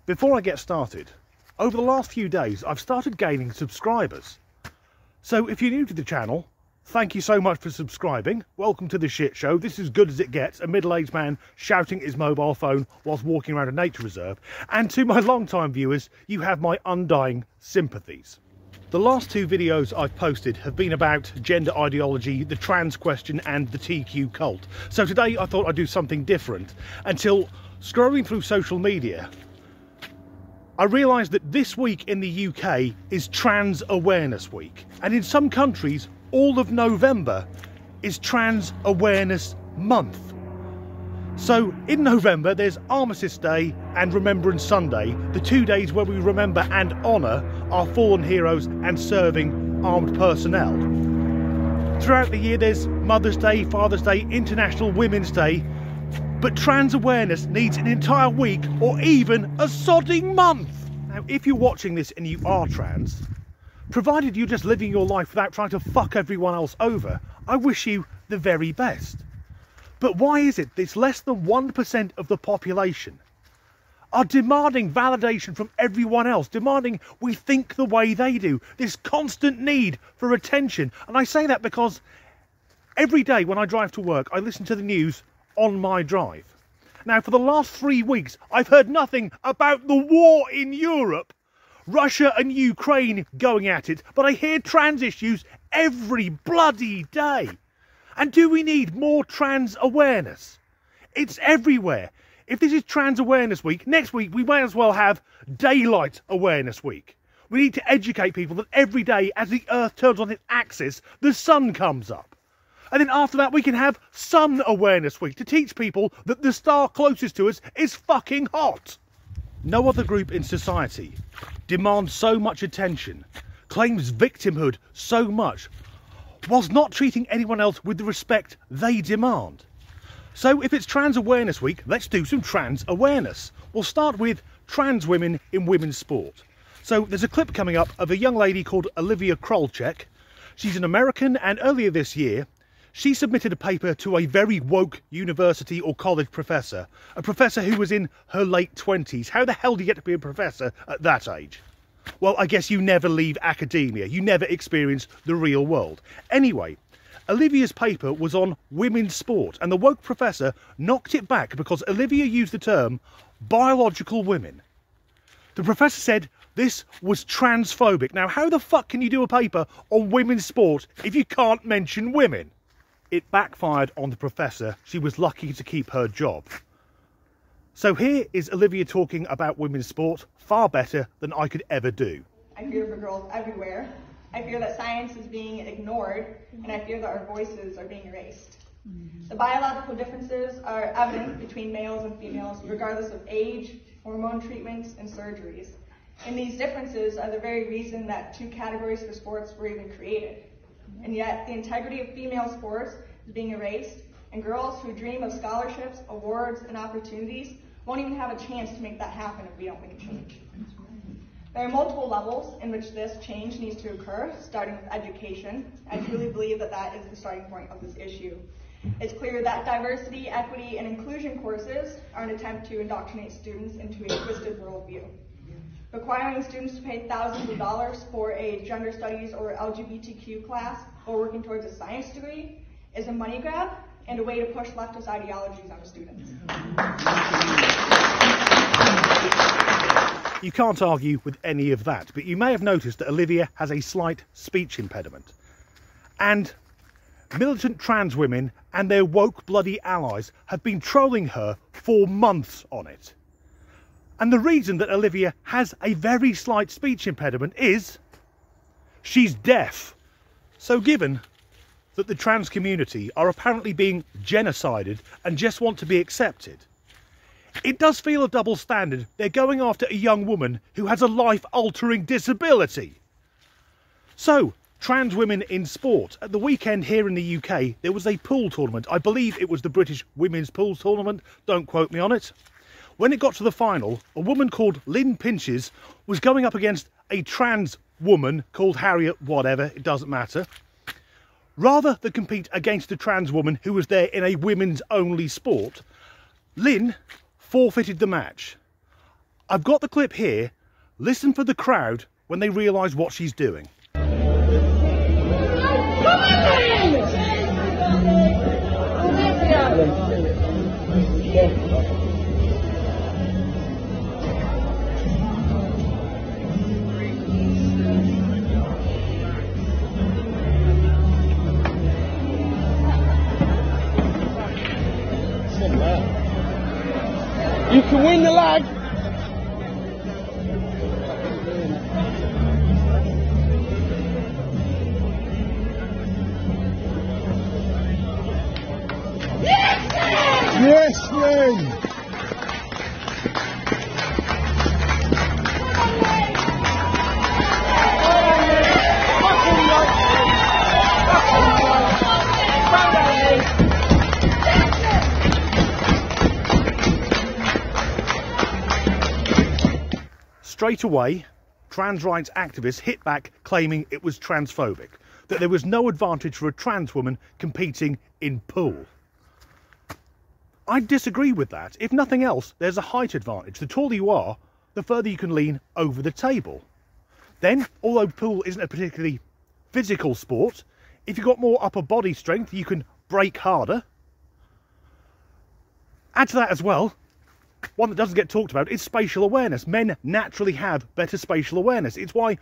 Before I get started, over the last few days I've started gaining subscribers. So if you're new to the channel, thank you so much for subscribing. Welcome to the shit show. This is as good as it gets, a middle-aged man shouting at his mobile phone whilst walking around a nature reserve. And to my long-time viewers, you have my undying sympathies. The last two videos I've posted have been about gender ideology, the trans question and the TQ cult. So today I thought I'd do something different, until scrolling through social media I realised that this week in the UK is Trans Awareness Week, and in some countries all of November is Trans Awareness Month. So in November there's Armistice Day and Remembrance Sunday, the 2 days where we remember and honour our fallen heroes and serving armed personnel. Throughout the year there's Mother's Day, Father's Day, International Women's Day, but trans awareness needs an entire week or even a sodding month. Now, if you're watching this and you are trans, provided you're just living your life without trying to fuck everyone else over, I wish you the very best. But why is it that less than 1% of the population are demanding validation from everyone else, demanding we think the way they do, this constant need for attention? And I say that because every day when I drive to work, I listen to the news on my drive. Now, for the last 3 weeks, I've heard nothing about the war in Europe, Russia and Ukraine going at it, but I hear trans issues every bloody day. And do we need more trans awareness? It's everywhere. If this is Trans Awareness Week, next week we may as well have Daylight Awareness Week. We need to educate people that every day as the Earth turns on its axis, the sun comes up. And then after that we can have Sun Awareness Week to teach people that the star closest to us is fucking hot. No other group in society demands so much attention, claims victimhood so much, whilst not treating anyone else with the respect they demand. So if it's Trans Awareness Week, let's do some trans awareness. We'll start with trans women in women's sport. So there's a clip coming up of a young lady called Olivia Krolczyk. She's an American, and earlier this year she submitted a paper to a very woke university or college professor, a professor who was in her late 20s. How the hell do you get to be a professor at that age? Well, I guess you never leave academia, you never experience the real world. Anyway, Olivia's paper was on women's sport, and the woke professor knocked it back because Olivia used the term biological women. The professor said this was transphobic. Now, how the fuck can you do a paper on women's sport if you can't mention women? It backfired on the professor. She was lucky to keep her job. So here is Olivia talking about women's sport, far better than I could ever do. I fear for girls everywhere. I fear that science is being ignored, and I fear that our voices are being erased. The biological differences are evident between males and females, regardless of age, hormone treatments, and surgeries. And these differences are the very reason that 2 categories for sports were even created. And yet, the integrity of female sports is being erased, and girls who dream of scholarships, awards, and opportunities won't even have a chance to make that happen if we don't make a change. There are multiple levels in which this change needs to occur, starting with education. I truly believe that that is the starting point of this issue. It's clear that diversity, equity, and inclusion courses are an attempt to indoctrinate students into a twisted worldview. Requiring students to pay thousands of dollars for a gender studies or LGBTQ class or working towards a science degree is a money grab and a way to push leftist ideologies on students. You can't argue with any of that, but you may have noticed that Olivia has a slight speech impediment. And militant trans women and their woke bloody allies have been trolling her for months on it. And the reason that Olivia has a very slight speech impediment is she's deaf. So given that the trans community are apparently being genocided and just want to be accepted, it does feel a double standard. They're going after a young woman who has a life-altering disability. So, trans women in sport. At the weekend here in the UK, there was a pool tournament. I believe it was the British Women's Pool Tournament. Don't quote me on it. When it got to the final, a woman called Lynn Pinches was going up against a trans woman called Harriet whatever, it doesn't matter. Rather than compete against a trans woman who was there in a women's only sport, Lynn forfeited the match. I've got the clip here. Listen for the crowd when they realise what she's doing. You can win the lag. Yes, man. Straight away, trans rights activists hit back claiming it was transphobic, that there was no advantage for a trans woman competing in pool. I disagree with that. If nothing else, there's a height advantage. The taller you are, the further you can lean over the table. Then, although pool isn't a particularly physical sport, if you've got more upper body strength, you can brake harder. Add to that as well, one that doesn't get talked about is spatial awareness. Men naturally have better spatial awareness. It's why,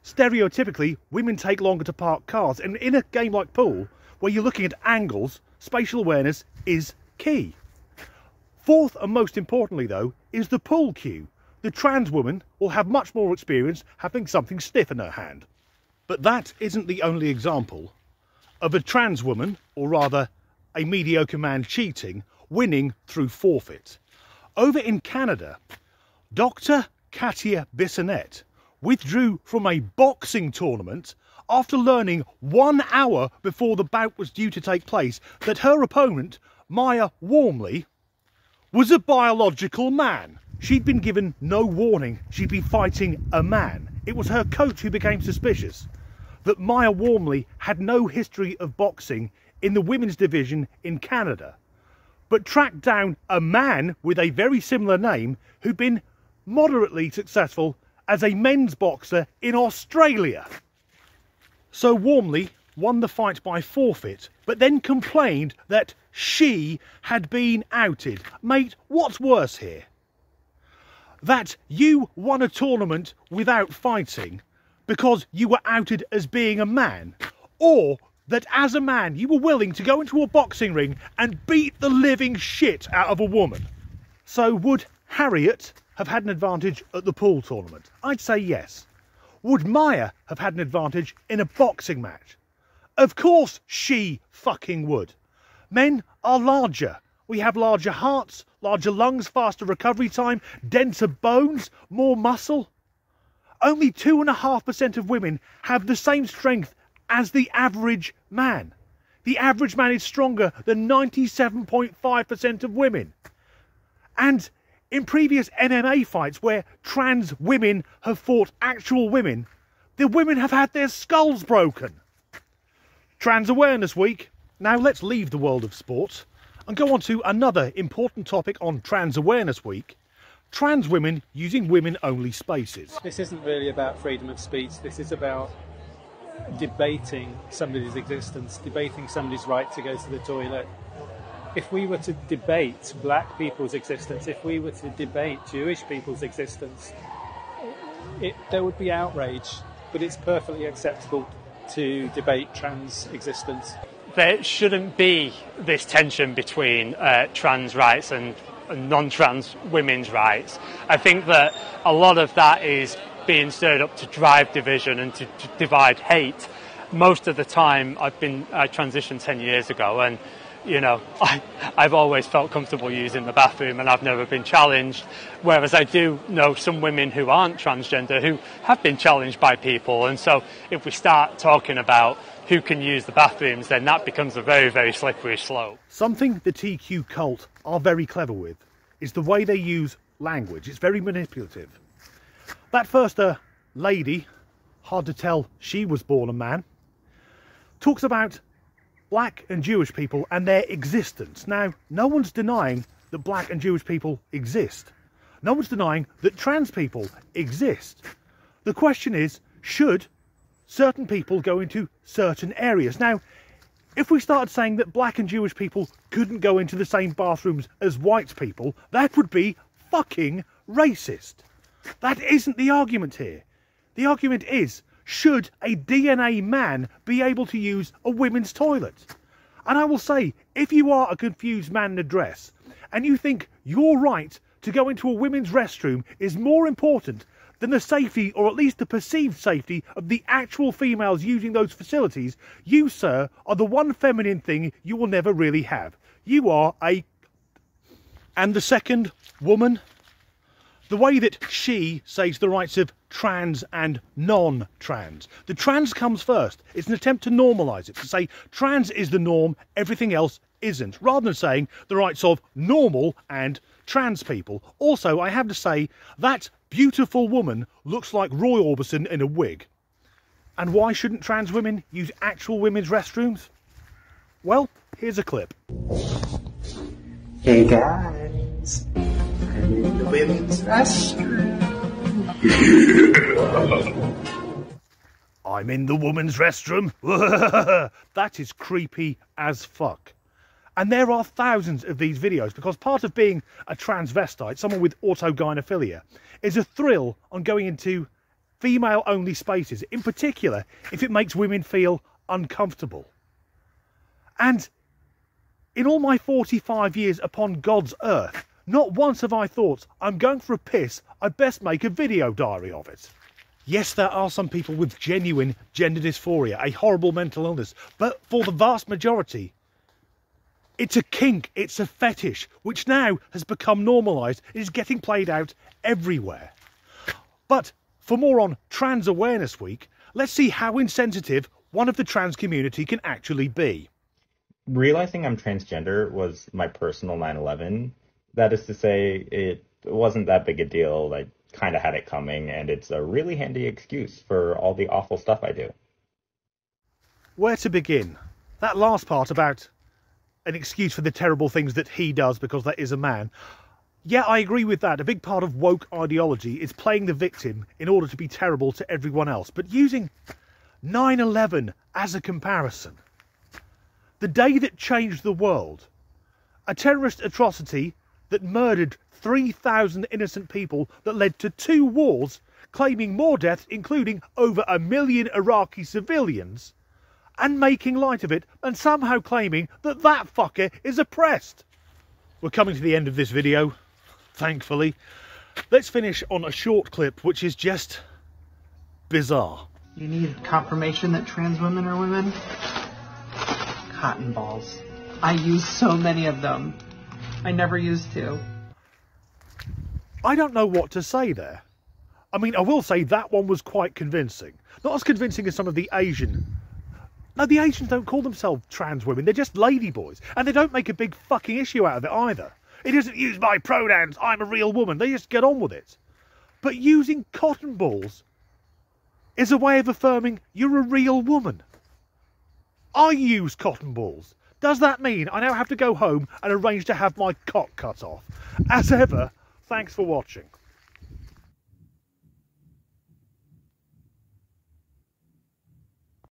stereotypically, women take longer to park cars. And in a game like pool, where you're looking at angles, spatial awareness is key. Fourth and most importantly though, is the pool cue. The trans woman will have much more experience having something stiff in her hand. But that isn't the only example of a trans woman, or rather a mediocre man cheating, winning through forfeit. Over in Canada, Dr. Katia Bissonnette withdrew from a boxing tournament after learning 1 hour before the bout was due to take place that her opponent, Maya Warmley, was a biological man. She'd been given no warning she'd be fighting a man. It was her coach who became suspicious that Maya Warmley had no history of boxing in the women's division in Canada, but tracked down a man with a very similar name who'd been moderately successful as a men's boxer in Australia. So Warmley won the fight by forfeit, but then complained that she had been outed. Mate, what's worse here? That you won a tournament without fighting because you were outed as being a man, or that as a man you were willing to go into a boxing ring and beat the living shit out of a woman? So would Harriet have had an advantage at the pool tournament? I'd say yes. Would Maya have had an advantage in a boxing match? Of course she fucking would. Men are larger. We have larger hearts, larger lungs, faster recovery time, denser bones, more muscle. Only 2.5% of women have the same strength as the average man. The average man is stronger than 97.5% of women. And in previous MMA fights where trans women have fought actual women, the women have had their skulls broken. Trans Awareness Week. Now let's leave the world of sport and go on to another important topic on Trans Awareness Week. Trans women using women-only spaces. This isn't really about freedom of speech. This is about debating somebody's existence, debating somebody's right to go to the toilet. If we were to debate black people's existence, if we were to debate Jewish people's existence, there would be outrage, but it's perfectly acceptable to debate trans existence. There shouldn't be this tension between trans rights and non-trans women's rights. I think that a lot of that is being stirred up to drive division and to divide hate. Most of the time, I transitioned 10 years ago, and you know, I've always felt comfortable using the bathroom and I've never been challenged, whereas I do know some women who aren't transgender who have been challenged by people. And so if we start talking about who can use the bathrooms, then that becomes a very, very slippery slope. Something the TQ cult are very clever with is the way they use language. It's very manipulative. That first lady, hard to tell she was born a man, talks about black and Jewish people and their existence. Now, no one's denying that black and Jewish people exist. No one's denying that trans people exist. The question is, should certain people go into certain areas? Now, if we started saying that black and Jewish people couldn't go into the same bathrooms as white people, that would be fucking racist. That isn't the argument here. The argument is, should a DNA man be able to use a women's toilet? And I will say, if you are a confused man in a dress and you think your right to go into a women's restroom is more important than the safety, or at least the perceived safety, of the actual females using those facilities, you, sir, are the one feminine thing you will never really have. You are a... And the second, woman. The way that she says the rights of trans and non-trans. The trans comes first. It's an attempt to normalise it, to say trans is the norm, everything else isn't, rather than saying the rights of normal and trans people. Also, I have to say, that beautiful woman looks like Roy Orbison in a wig. And why shouldn't trans women use actual women's restrooms? Well, here's a clip. Hey guys, I'm in the women's restroom. I'm in the woman's restroom. That is creepy as fuck. And there are thousands of these videos, because part of being a transvestite, someone with autogynephilia, is a thrill on going into female-only spaces, in particular if it makes women feel uncomfortable. And in all my 45 years upon God's earth, not once have I thought, I'm going for a piss, I'd best make a video diary of it. Yes, there are some people with genuine gender dysphoria, a horrible mental illness, but for the vast majority, it's a kink, it's a fetish, which now has become normalised. It is getting played out everywhere. But for more on Trans Awareness Week, let's see how insensitive one of the trans community can actually be. Realizing I'm transgender was my personal 9/11. That is to say, it wasn't that big a deal. I kind of had it coming, and it's a really handy excuse for all the awful stuff I do. Where to begin? That last part about an excuse for the terrible things that he does because that is a man. Yeah, I agree with that. A big part of woke ideology is playing the victim in order to be terrible to everyone else. But using 9/11 as a comparison, the day that changed the world, a terrorist atrocity that murdered 3,000 innocent people, that led to 2 wars, claiming more deaths, including over 1 million Iraqi civilians, and making light of it, and somehow claiming that that fucker is oppressed. We're coming to the end of this video, thankfully. Let's finish on a short clip which is just bizarre. You need confirmation that trans women are women? Cotton balls. I use so many of them. I never used to. I don't know what to say there. I mean, I will say that one was quite convincing. Not as convincing as some of the Asian... No, the Asians don't call themselves trans women, they're just ladyboys. And they don't make a big fucking issue out of it either. It isn't use my pronouns, I'm a real woman, they just get on with it. But using cotton balls is a way of affirming you're a real woman. I use cotton balls. Does that mean I now have to go home and arrange to have my cock cut off? As ever, thanks for watching.